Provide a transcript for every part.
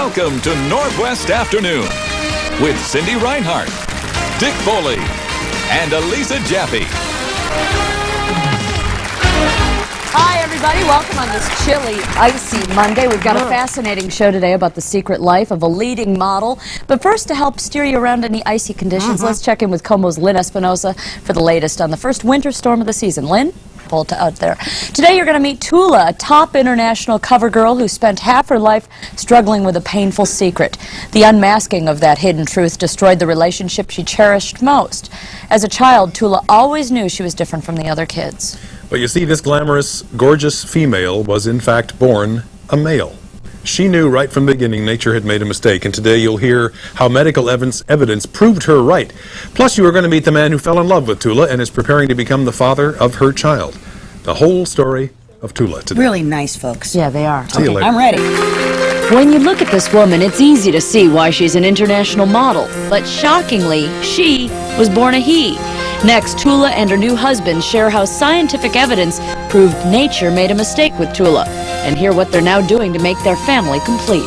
Welcome to Northwest Afternoon with Cindy Reinhardt, Dick Foley, and Elisa Jaffe. Hi, everybody. Welcome on this chilly, icy Monday. We've got a fascinating show today about the secret life of a leading model. But first, to help steer you around any icy conditions, let's check in with Como's Lynn Espinosa for the latest on the first winter storm of the season. Lynn? Out there. Today you're going to meet Tula, a top international cover girl who spent half her life struggling with a painful secret. The unmasking of that hidden truth destroyed the relationship she cherished most. As a child, Tula always knew she was different from the other kids. But you see, this glamorous, gorgeous female was in fact born a male. She knew right from the beginning nature had made a mistake, and today you'll hear how medical evidence proved her right. Plus, you are going to meet the man who fell in love with Tula and is preparing to become the father of her child. The whole story of Tula today. Really nice folks. Yeah, they are. See you later. I'm ready. When you look at this woman, it's easy to see why she's an international model. But shockingly, she was born a he. Next, Tula and her new husband share how scientific evidence proved nature made a mistake with Tula, and hear what they're now doing to make their family complete.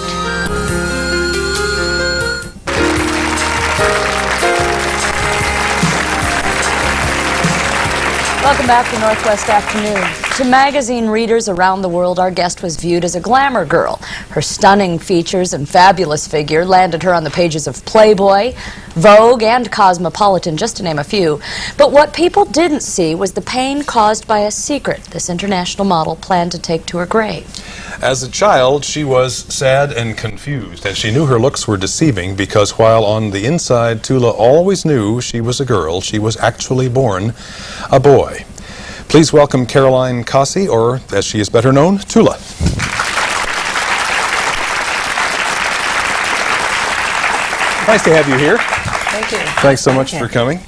Welcome back to Northwest Afternoon. To magazine readers around the world, our guest was viewed as a glamour girl. Her stunning features and fabulous figure landed her on the pages of Playboy, Vogue, and Cosmopolitan, just to name a few. But what people didn't see was the pain caused by a secret this international model planned to take to her grave. As a child, she was sad and confused, and she knew her looks were deceiving because while on the inside Tula always knew she was a girl, she was actually born a boy. Please welcome Caroline Cossey, or as she is better known, Tula. Nice to have you here. Thank you. Thanks so much for coming.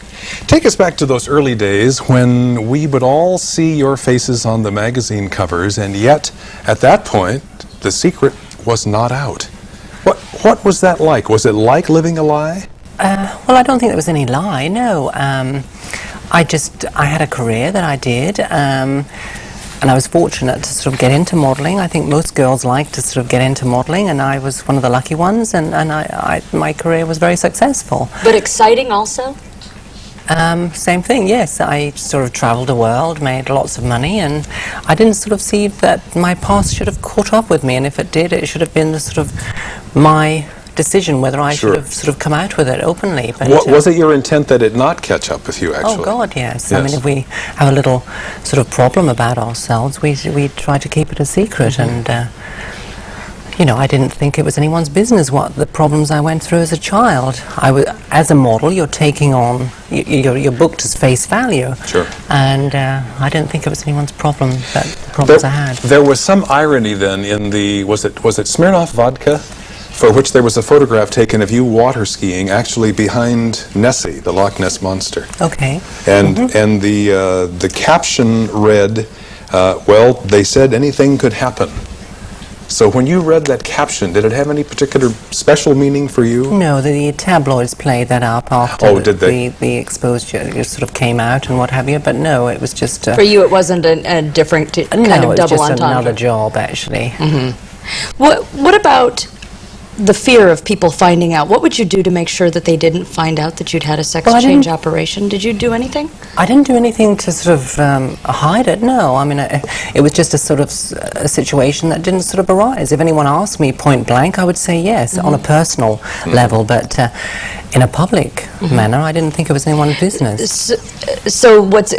Take us back to those early days when we would all see your faces on the magazine covers, and yet, at that point, the secret was not out. What was that like? Was it like living a lie? Well, I don't think there was any lie, no. I had a career that I did, and I was fortunate to sort of get into modeling. I think most girls like to sort of get into modeling, and I was one of the lucky ones, and my career was very successful. But exciting also? Same thing, yes. I sort of traveled the world, made lots of money, and I didn't sort of see that my past should have caught up with me, and if it did, it should have been the sort of my decision whether I should have sort of come out with it openly. But was it your intent that it not catch up with you, actually? Oh, God, yes. I mean, if we have a little sort of problem about ourselves, we try to keep it a secret, and you know, I didn't think it was anyone's business what the problems I went through as a child. As a model, you're taking on, you're booked as face value. Sure. And I didn't think it was anyone's problem, the problems I had. There was some irony then in the, was it Smirnoff vodka? For which there was a photograph taken of you water skiing, actually behind Nessie, the Loch Ness Monster. Okay. And and the caption read, well, they said anything could happen. So when you read that caption, did it have any particular special meaning for you? No, the tabloids played that up after the exposure sort of came out and what have you, but no, it was just... For you, it wasn't a different kind of double entendre? No, it was just another job, actually. What about the fear of people finding out? What would you do to make sure that they didn't find out that you'd had a sex change operation? Did you do anything? I didn't do anything to sort of hide it, no. I mean, it was just a sort of a situation that didn't sort of arise. If anyone asked me point blank, I would say yes, on a personal level, but in a public manner, I didn't think it was anyone's business. So what's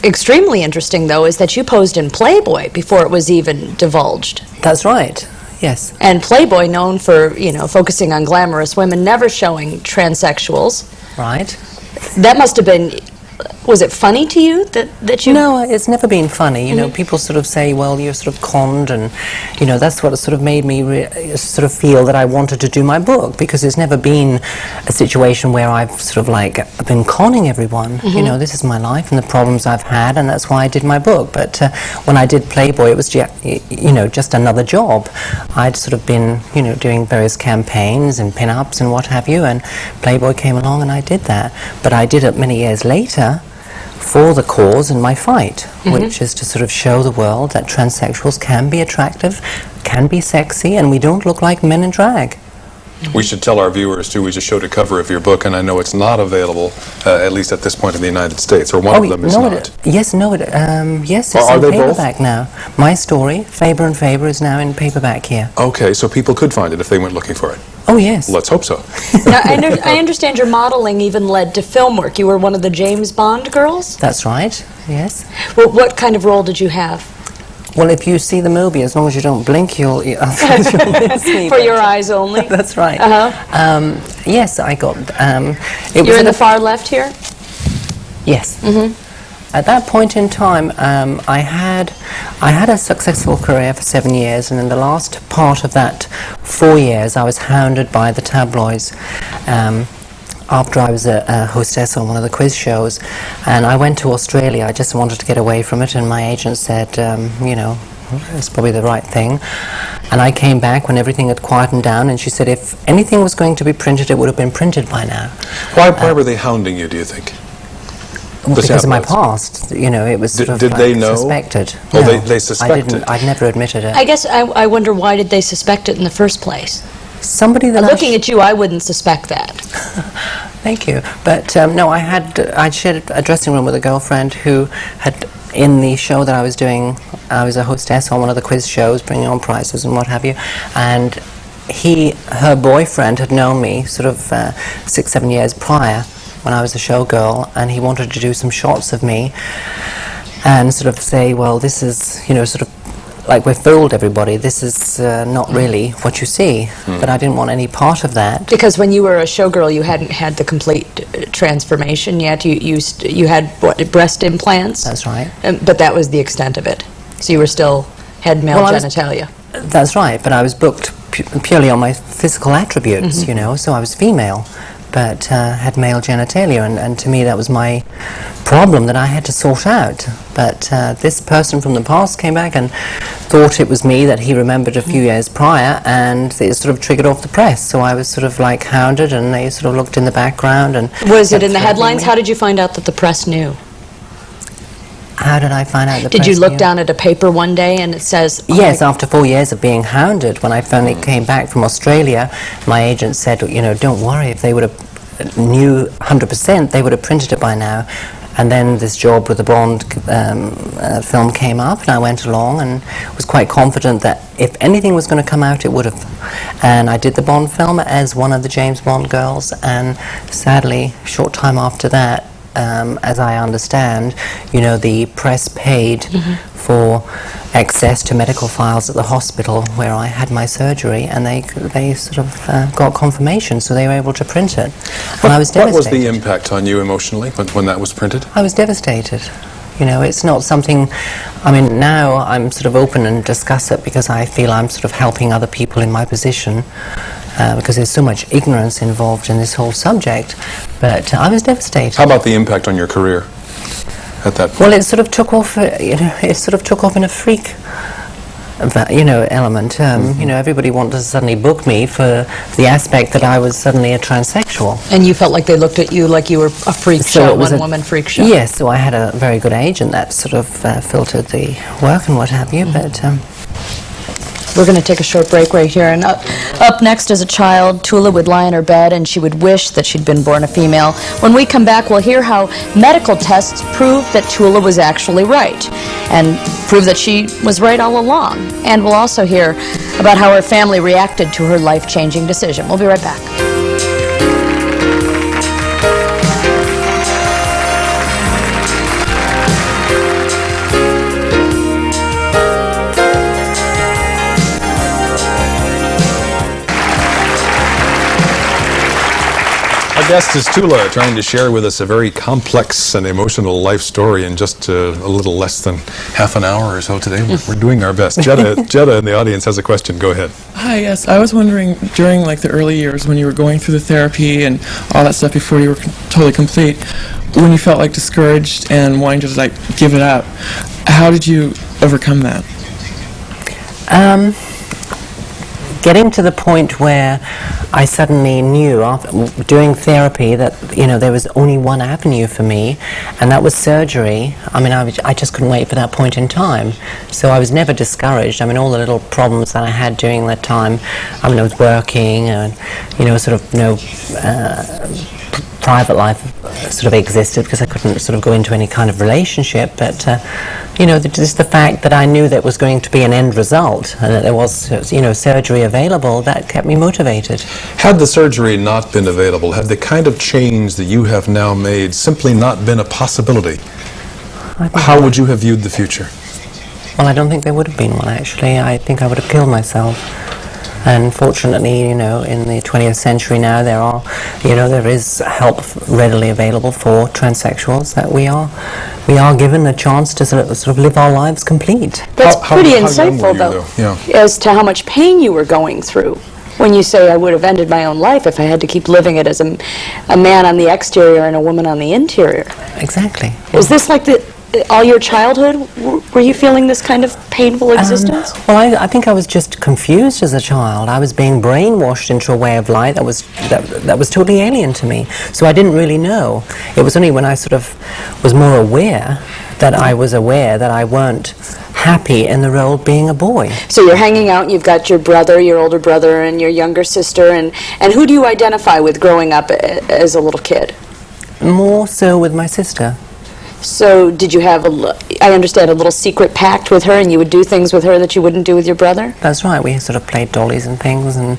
extremely interesting, though, is that you posed in Playboy before it was even divulged. That's right. Yes. And Playboy, known for, you know, focusing on glamorous women, never showing transsexuals. Right. That must have been, was it funny to you that you... No, it's never been funny. You know, people sort of say, well, you're sort of conned, and, you know, that's what sort of made me sort of feel that I wanted to do my book, because there's never been a situation where I've sort of like been conning everyone. You know, this is my life and the problems I've had, and that's why I did my book. But when I did Playboy, it was, you know, just another job. I'd sort of been, you know, doing various campaigns and pin-ups and what have you, and Playboy came along and I did that. But I did it many years later for the cause in my fight, which is to sort of show the world that transsexuals can be attractive, can be sexy, and we don't look like men in drag. We should tell our viewers, too, we just showed a cover of your book, and I know it's not available, at least at this point in the United States, or one of them is not. Yes, it's in paperback now. My story, Faber and Faber, is now in paperback here. Okay, so people could find it if they went looking for it. Oh, yes. Let's hope so. Now, I understand your modeling even led to film work. You were one of the James Bond girls? That's right, yes. Well, what kind of role did you have? Well, if you see the movie, as long as you don't blink, you'll miss me. For your eyes only? That's right. Yes, I got... You're in the far left here? Yes. At that point in time, I had a successful career for 7 years, and in the last part of that 4 years, I was hounded by the tabloids. After I was a hostess on one of the quiz shows, and I went to Australia. I just wanted to get away from it, and my agent said, you know, it's probably the right thing. And I came back when everything had quietened down, and she said if anything was going to be printed, it would have been printed by now. Why were they hounding you, do you think? Well, because of my past, you know, it was sort of did they know? Suspected. Oh, no, they suspected. I'd never admitted it. I guess I wonder, why did they suspect it in the first place? Somebody that Looking at you, I wouldn't suspect that. Thank you. But no, I'd shared a dressing room with a girlfriend who had, in the show that I was doing, I was a hostess on one of the quiz shows, bringing on prizes and what have you, and her boyfriend had known me sort of 6-7 years prior when I was a showgirl, and he wanted to do some shots of me and sort of say, well, this is, you know, sort of like we've fooled everybody, this is not really what you see. But I didn't want any part of that. Because when you were a showgirl, you hadn't had the complete transformation yet. You had what, breast implants? That's right. But that was the extent of it. So you were still had male genitalia. That's right, but I was booked purely on my physical attributes, you know, so I was female, but had male genitalia, and to me that was my problem that I had to sort out. But this person from the past came back and thought it was me that he remembered a few years prior, and it sort of triggered off the press. So I was sort of like hounded, and they sort of looked in the background. And was it in the headlines? How did you find out that the press knew? How did I find out the press Did you look knew? down at a paper one day and it says... Oh, yes, after 4 years of being hounded, when I finally came back from Australia, my agent said, you know, don't worry, if they would have knew 100%, they would have printed it by now. And then this job with the Bond film came up, and I went along and was quite confident that if anything was going to come out, it would have. And I did the Bond film as one of the James Bond girls, and sadly, a short time after that, as I understand, you know, the press paid for access to medical files at the hospital where I had my surgery, and they sort of got confirmation, so they were able to print it. And I was devastated. What was the impact on you emotionally when that was printed? I was devastated. You know, it's not something, I mean, now I'm sort of open and discuss it because I feel I'm sort of helping other people in my position, because there's so much ignorance involved in this whole subject. But I was devastated. How about the impact on your career at that point? Well, it sort of took off, you know, it sort of took off in a freak, you know, element. You know, everybody wanted to suddenly book me for the aspect that I was suddenly a transsexual. And you felt like they looked at you like you were a freak show, one-woman freak show. Yes, so I had a very good agent that sort of filtered the work and what have you, but... We're going to take a short break right here. And up next, as a child, Tula would lie in her bed and she would wish that she'd been born a female. When we come back, we'll hear how medical tests prove that Tula was actually right and prove that she was right all along. And we'll also hear about how her family reacted to her life-changing decision. We'll be right back. Our guest is Tula, trying to share with us a very complex and emotional life story in just a little less than half an hour or so today. We're doing our best. Jetta in the audience has a question. Go ahead. Hi, yes. I was wondering, during like the early years when you were going through the therapy and all that stuff before you were totally complete, when you felt like discouraged and wanting to like give it up, how did you overcome that? getting to the point where I suddenly knew, after doing therapy, that there was only one avenue for me, and that was surgery. I mean, I just couldn't wait for that point in time. So I was never discouraged. I mean, all the little problems that I had during that time. I mean, I was working, and private life sort of existed because I couldn't sort of go into any kind of relationship, but just the fact that I knew there was going to be an end result and that there was surgery available, that kept me motivated. Had the surgery not been available, had the kind of change that you have now made simply not been a possibility, how would you have viewed the future? Well, I don't think there would have been one, actually. I think I would have killed myself. And fortunately, in the 20th century now, there is help readily available for transsexuals, that we are given a chance to sort of live our lives complete. That's pretty how young insightful, were you, though, as to how much pain you were going through. When you say, I would have ended my own life if I had to keep living it as a man on the exterior and a woman on the interior. Exactly. Is this like all your childhood? Were you feeling this kind of painful existence? Well, I think I was just confused as a child. I was being brainwashed into a way of life that was totally alien to me. So I didn't really know. It was only when I sort of was more aware that I weren't happy in the role of being a boy. So you're hanging out, and you've got your brother, your older brother, and your younger sister, and who do you identify with growing up as a little kid? More so with my sister. So did you have, I understand, a little secret pact with her, and you would do things with her that you wouldn't do with your brother? That's right. We sort of played dollies and things and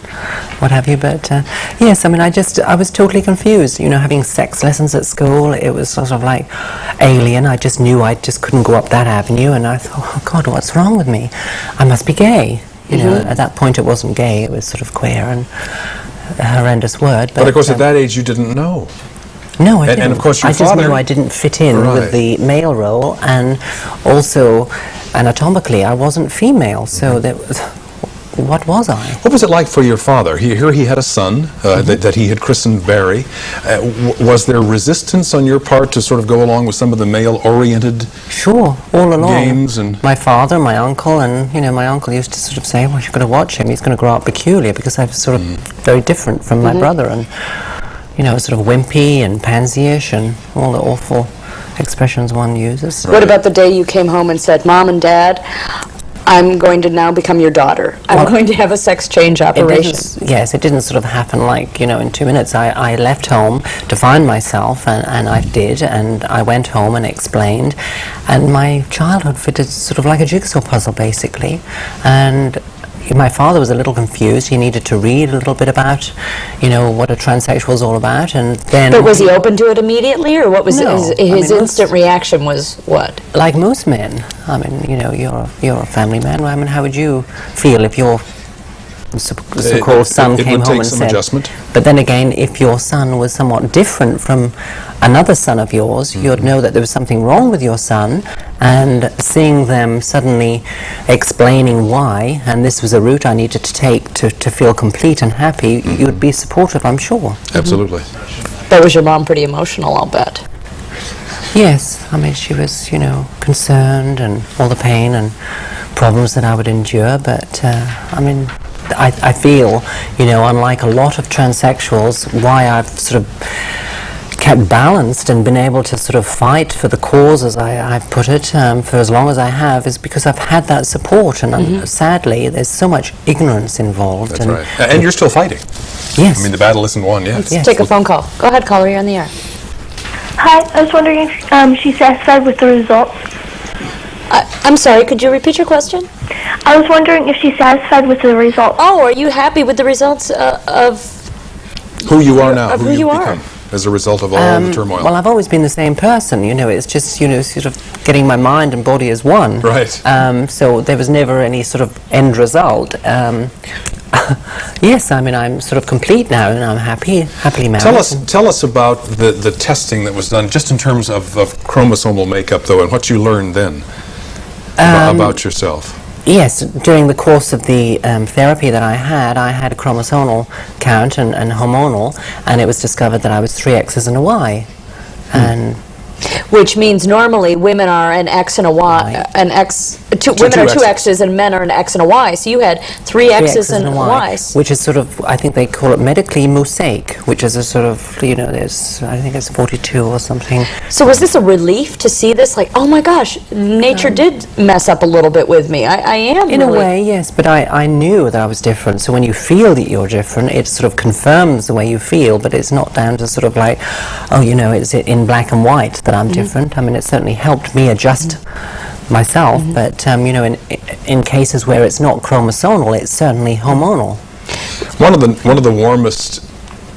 what have you. But yes, I mean, I was totally confused. Having sex lessons at school, it was sort of like alien. I just knew I just couldn't go up that avenue, and I thought, oh God, what's wrong with me? I must be gay. At that point, it wasn't gay. It was sort of queer, and a horrendous word. But of course, at that age, you didn't know. No, I didn't. And of course your father... I father... just knew I didn't fit in with the male role, and also anatomically I wasn't female, so what was I? What was it like for your father? He had a son that he had christened Barry. Was there resistance on your part to sort of go along with some of the male-oriented Sure, all along. games? And my father, my uncle, and my uncle used to sort of say, well, you've got to watch him, he's going to grow up peculiar, because I was sort of very different from my brother, and sort of wimpy and pansy-ish and all the awful expressions one uses. What about the day you came home and said, Mom and Dad, I'm going to now become your daughter. I'm going to have a sex change operation. It didn't sort of happen like, in 2 minutes. I left home to find myself, and I did, and I went home and explained, and my childhood fitted sort of like a jigsaw puzzle, basically, and my father was a little confused. He needed to read a little bit about, what a transsexual is all about, and then... But was he open to it immediately, or what was his instant reaction was what? Like most men. I mean, you're a family man. I mean, how would you feel if your so-called son came home and said... adjustment. But then again, if your son was somewhat different from another son of yours, you'd know that there was something wrong with your son, and seeing them suddenly explaining why, and this was a route I needed to take to feel complete and happy, you'd be supportive, I'm sure. Absolutely. But was your mom pretty emotional, I'll bet? Yes, I mean, she was, concerned, and all the pain and problems that I would endure, but, I mean, I feel, unlike a lot of transsexuals, why I've sort of kept balanced and been able to sort of fight for the cause, as I've put it, for as long as I have, is because I've had that support, and sadly there's so much ignorance involved. That's right. And you're still fighting. Yes. I mean, the battle isn't won yet. Let's take a phone call. Go ahead, caller, you're on the air. Hi, I was wondering if she's satisfied with the results. I'm sorry, could you repeat your question? I was wondering if she's satisfied with the results. Oh, are you happy with the results of who you are now, of who you are? Become as a result of all the turmoil? Well, I've always been the same person, it's just, sort of getting my mind and body as one. Right. So there was never any sort of end result. Yes, I mean, I'm sort of complete now, and I'm happily married. Tell us about the testing that was done, just in terms of chromosomal makeup, though, and what you learned then about yourself. Yes, during the course of the therapy that I had a chromosomal count and hormonal, and it was discovered that I was 3 X's and a Y. And Which means normally women are an X and a Y, women are two X's and men are an X and a Y. So you had three X's and Y's. Which is sort of, I think they call it medically mosaic, which is a sort of, you know, there's, I think it's 42 or something. So was this a relief to see this? Like, oh my gosh, nature did mess up a little bit with me. I am in really... a way, yes, but I knew that I was different. So when you feel that you're different, it sort of confirms the way you feel, but it's not down to sort of like, oh, you know, it's in black and white that I'm different. I mean, it certainly helped me adjust myself, but you know, in cases where it's not chromosomal, it's certainly hormonal. One of the warmest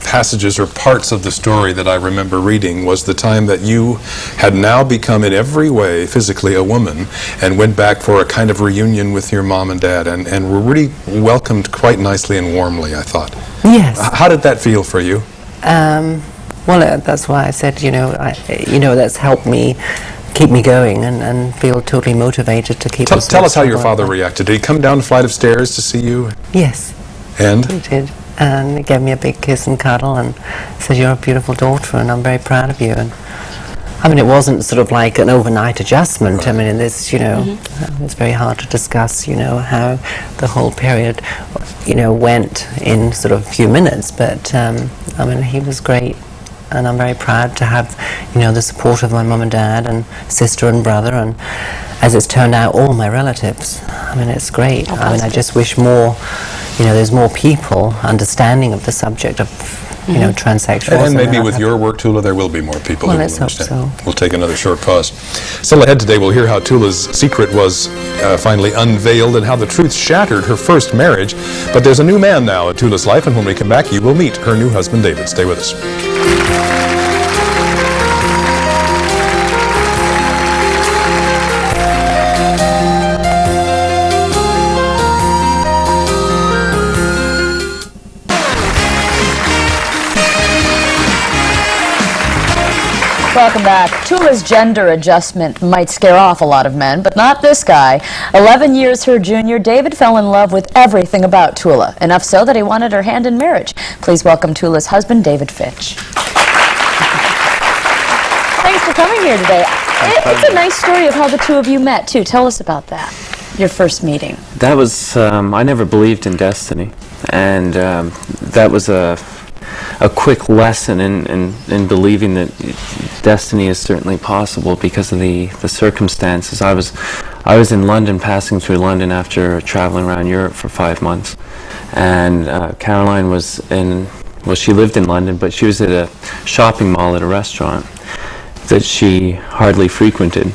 passages or parts of the story that I remember reading was the time that you had now become in every way physically a woman and went back for a kind of reunion with your mom and dad and were really welcomed quite nicely and warmly, I thought. Yes. How did that feel for you? Well, that's why I said, you know, that's helped me keep me going and feel totally motivated to keep. Tell us how your father reacted. Did he come down the flight of stairs to see you? Yes. And? He did. And he gave me a big kiss and cuddle and said, "You're a beautiful daughter and I'm very proud of you." And I mean, it wasn't sort of like an overnight adjustment. Right. I mean, in this, you know, it's very hard to discuss, you know, how the whole period, you know, went in sort of a few minutes. But, I mean, he was great. And I'm very proud to have, you know, the support of my mum and dad and sister and brother, and as it's turned out, all my relatives. I mean, it's great. I mean, I just wish more, you know, there's more people understanding of the subject of, you know, transsexuals. And maybe with your work, Tula, there will be more people who will let's understand. hope so. We'll take another short pause. Still ahead today, we'll hear how Tula's secret was finally unveiled and how the truth shattered her first marriage. But there's a new man now in Tula's life, and when we come back, you will meet her new husband, David. Stay with us. Welcome back. Tula's gender adjustment might scare off a lot of men, but not this guy. 11 years her junior, David fell in love with everything about Tula, enough so that he wanted her hand in marriage. Please welcome Tula's husband, David Flinch. Thanks for coming here today. It's a nice story of how the two of you met, too. Tell us about that, your first meeting. That was, I never believed in destiny, and that was a quick lesson in believing that destiny is certainly possible because of the circumstances. I was in London, passing through London after traveling around Europe for 5 months, and Caroline was she lived in London, but she was at a shopping mall at a restaurant that she hardly frequented,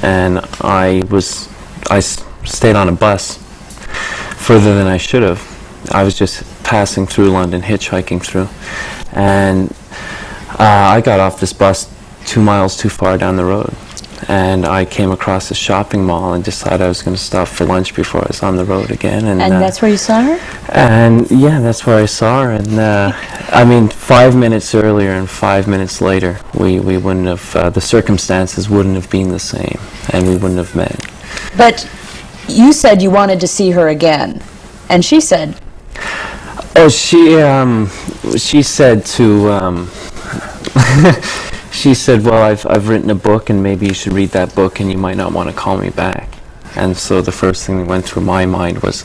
and I stayed on a bus further than I should have. I was just passing through London, hitchhiking through, and I got off this bus 2 miles too far down the road, and I came across a shopping mall and decided I was going to stop for lunch before I was on the road again. And that's where you saw her? And yeah, that's where I saw her. And I mean, 5 minutes earlier and 5 minutes later, we wouldn't have, the circumstances wouldn't have been the same, and we wouldn't have met. But you said you wanted to see her again, and she said... Oh, she said to, she said, well, I've written a book and maybe you should read that book and you might not want to call me back. And so the first thing that went through my mind was,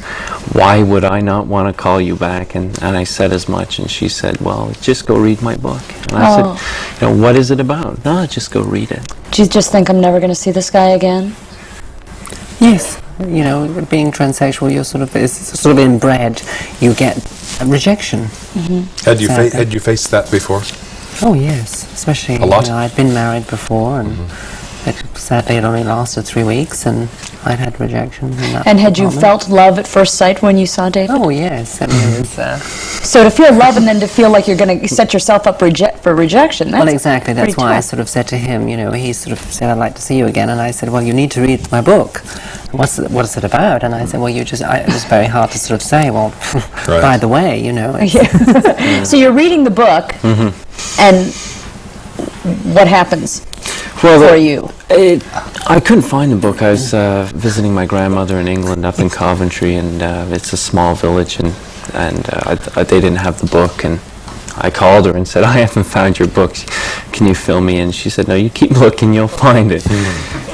why would I not want to call you back? And I said as much, and she said, well, just go read my book. And I said, you know, what is it about? No, just go read it. Do you just think I'm never going to see this guy again? Yes. You know, being transsexual, you're sort of inbred. You get rejection. Mm-hmm. Had you faced that before? Oh yes, especially a lot. You know, I'd been married before, and sadly it only lasted 3 weeks, and I'd had rejection. And had you felt love at first sight when you saw David? Oh yes, I mean, it was. So to feel love and then to feel like you're going to set yourself up for rejection. That's well, exactly. That's why I sort of said to him, you know, he sort of said, I'd like to see you again, and I said, well, you need to read my book. What is it about? And I said, well, it was very hard to sort of say, well, by the way, you know. So you're reading the book, and what happens for you? I couldn't find the book. I was visiting my grandmother in England up in Coventry, and it's a small village, and they didn't have the book, and I called her and said, I haven't found your books. Can you fill me in? She said, no, you keep looking, you'll find it.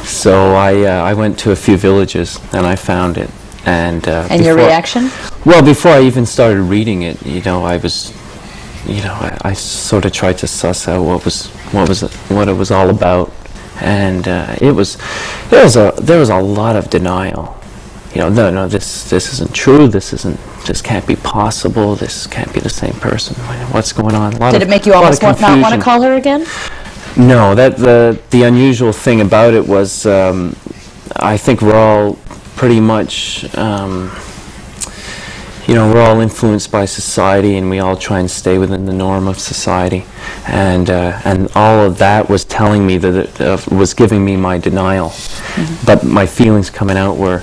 So I went to a few villages and I found it. And your reaction? Well, before I even started reading it, I was, I sort of tried to suss out what it was all about, and there was a lot of denial. No, this isn't true. This can't be possible. This can't be the same person. What's going on? Did it make you almost not want to call her again? No, the unusual thing about it was, I think we're all pretty much, we're all influenced by society, and we all try and stay within the norm of society, and all of that was telling me that it was giving me my denial, but my feelings coming out were,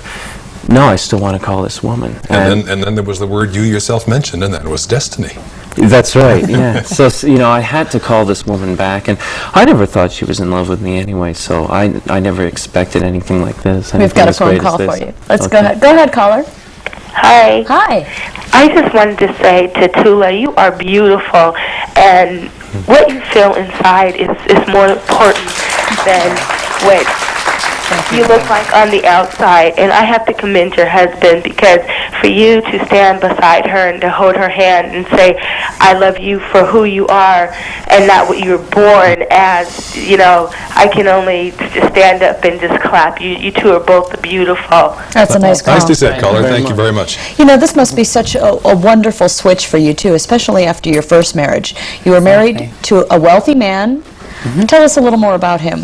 no, I still want to call this woman. And then there was the word you yourself mentioned, and that was destiny. That's right, yeah. So, I had to call this woman back, and I never thought she was in love with me anyway, so I never expected anything like this. We've got a phone call for you. Let's go ahead. Go ahead, caller. Hi. Hi. I just wanted to say to Tula, you are beautiful, and what you feel inside is more important than what you look like on the outside. And I have to commend your husband, because for you to stand beside her and to hold her hand and say, I love you for who you are and not what you were born as, I can only just stand up and just clap. You two are both beautiful. That's a nice call. Nice to say, caller. Thank you very much. This must be such a wonderful switch for you, too, especially after your first marriage. You were married to a wealthy man. Tell us a little more about him.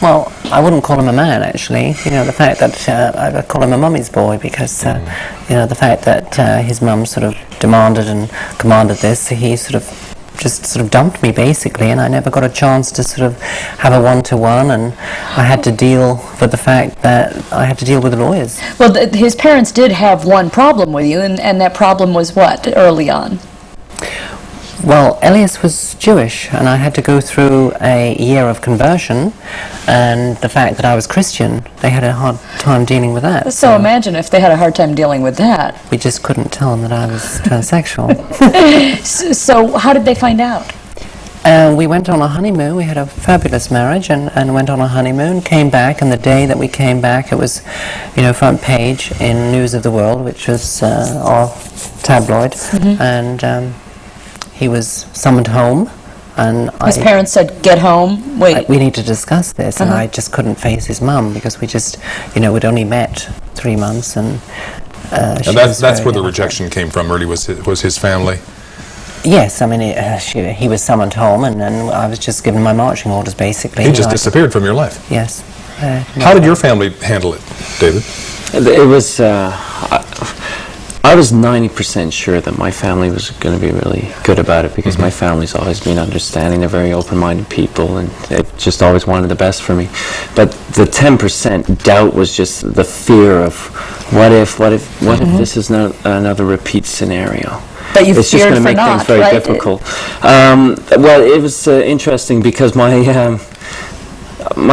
Well, I wouldn't call him a man, actually. The fact that I call him a mummy's boy, because, the fact that his mum sort of demanded and commanded this, he just dumped me, basically, and I never got a chance to sort of have a one-to-one, and I had to deal with the fact that I had to deal with the lawyers. Well, his parents did have one problem with you, and that problem was what, early on? Well, Elias was Jewish, and I had to go through a year of conversion, and the fact that I was Christian, they had a hard time dealing with that. So imagine if they had a hard time dealing with that. We just couldn't tell them that I was transsexual. So how did they find out? We went on a honeymoon. We had a fabulous marriage, and went on a honeymoon, came back, and the day that we came back, it was, front page in News of the World, which was our tabloid, and he was summoned home, and his parents said, get home, wait. We need to discuss this, and I just couldn't face his mum, because we just, we'd only met 3 months, and that's where the rejection came from, really, was his family? Yes, I mean, he was summoned home, and I was just given my marching orders, basically. He just disappeared from your life? Yes. How did your family handle it, David? It was, I was 90% sure that my family was going to be really good about it, because my family's always been understanding. They're very open-minded people, and they've just always wanted the best for me. But the 10% doubt was just the fear of what if this is another repeat scenario. But you it's just feared going to make things very difficult. Well, it was interesting, because my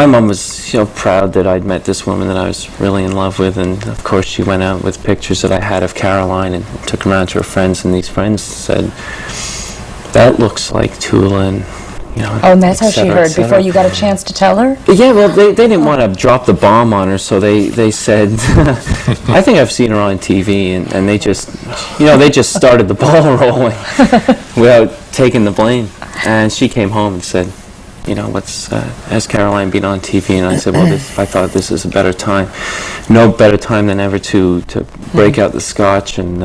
mom was, proud that I'd met this woman that I was really in love with, and of course she went out with pictures that I had of Caroline and took them around to her friends, and these friends said, that looks like Tula, and and that's how she heard, before you got a chance to tell her? Yeah, well, they didn't want to drop the bomb on her, so they said, I think I've seen her on TV, and they just, they just started the ball rolling without taking the blame. And she came home and said, has Caroline been on TV? And I said, well, I thought this is a better time. No better time than ever to break out the scotch and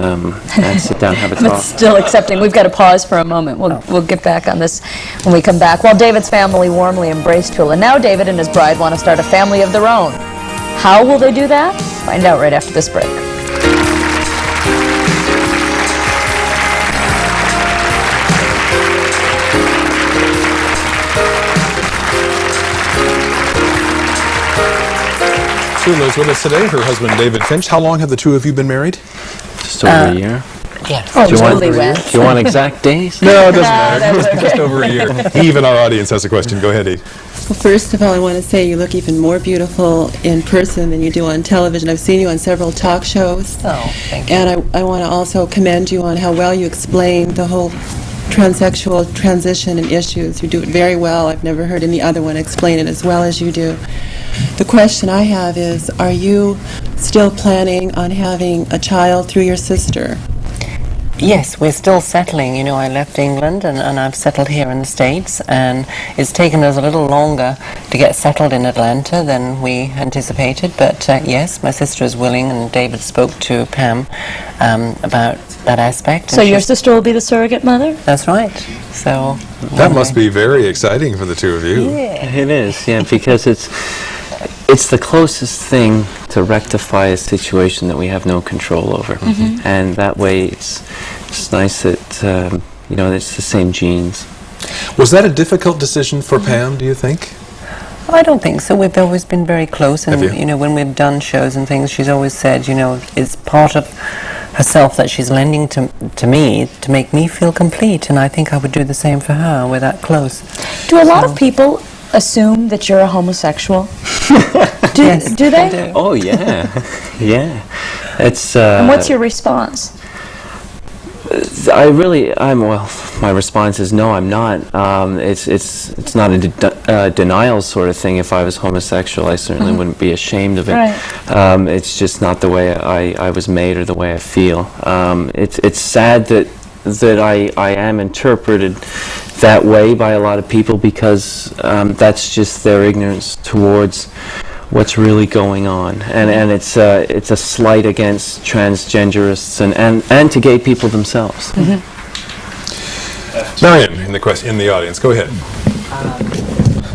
sit down and have a talk. But still accepting. We've got to pause for a moment. We'll get back on this when we come back. Well, David's family warmly embraced Tula. Now David and his bride want to start a family of their own. How will they do that? Find out right after this break. Tula is with us today, her husband David Finch. How long have the two of you been married? Just over a year. Yes. Oh, Do you want- totally wet. Do you want exact days? No, it doesn't matter. Just over a year. Eve in our audience has a question. Go ahead, Eve. Well, first of all, I want to say you look even more beautiful in person than you do on television. I've seen you on several talk shows. Oh, thank you. And I want to also commend you on how well you explain the whole transsexual transition and issues. You do it very well. I've never heard any other one explain it as well as you do. The question I have is, are you still planning on having a child through your sister? Yes, we're still settling. You know, I left England and I've settled here in the States, and it's taken us a little longer to get settled in Atlanta than we anticipated. But yes, my sister is willing, and David spoke to Pam about that aspect. So and your she's- sister will be the surrogate mother? That's right. So That must be very exciting for the two of you. It is, yeah, because it's the closest thing to rectify a situation that we have no control over, and that way it's nice that you know, it's the same genes. Was that a difficult decision for Pam, do you think? I don't think so. We've always been very close, and Have you? you know, when we've done shows and things, she's always said, you know, it's part of herself that she's lending to me to make me feel complete, and I think I would do the same for her. We're that close. Do a lot of people assume that you're a homosexual? do, Yes, do they? they do. Oh yeah, yeah. It's. And what's your response? Well, my response is no, I'm not. It's not a denial sort of thing. If I was homosexual, I certainly wouldn't be ashamed of it. Right. It's just not the way I was made or the way I feel. It's sad that I am interpreted that way by a lot of people, because that's just their ignorance towards what's really going on, and it's a slight against transgenderists and to gay people themselves. Marion, in the audience, go ahead.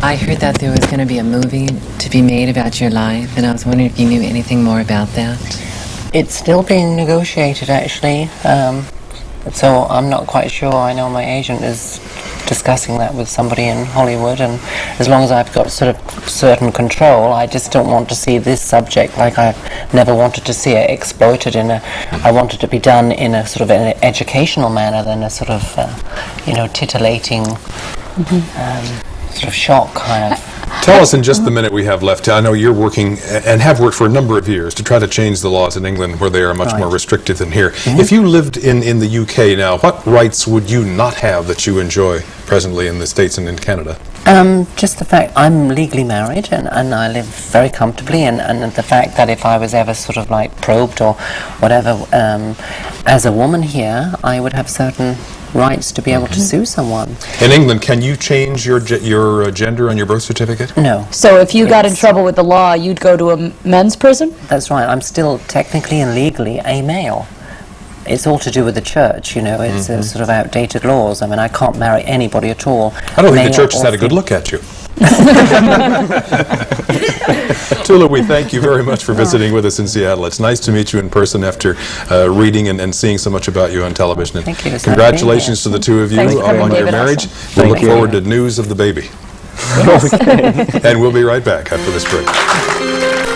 I heard that there was going to be a movie to be made about your life, and I was wondering if you knew anything more about that. It's still being negotiated, actually. So I'm not quite sure. I know my agent is discussing that with somebody in Hollywood, and as long as I've got sort of certain control, I just don't want to see this subject like I've never wanted to see it exploited I want it to be done in a sort of an educational manner than a sort of, you know, titillating sort of shock kind of. Tell us in just the minute we have left. I know you're working and have worked for a number of years to try to change the laws in England where they are much more restrictive than here. If you lived in the UK now, what rights would you not have that you enjoy presently in the States and in Canada? Just the fact I'm legally married and I live very comfortably, and the fact that if I was ever sort of like probed or whatever, as a woman here, I would have certain rights to be able to sue someone. In England, can you change your gender on your birth certificate? No. So if you got in Yes. trouble with the law, you'd go to a men's prison? That's right. I'm still technically and legally a male. It's all to do with the church, you know. It's sort of outdated laws. I mean, I can't marry anybody at all. I don't think the male church has or had a good female. look at you. Tula, we thank you very much for visiting with us in Seattle. It's nice to meet you in person after reading and seeing so much about you on television. And Thank you. It's congratulations to the two of you Thanks for coming, on your David. marriage. Awesome. We look Thank you. forward to news of the baby. And we'll be right back after this break.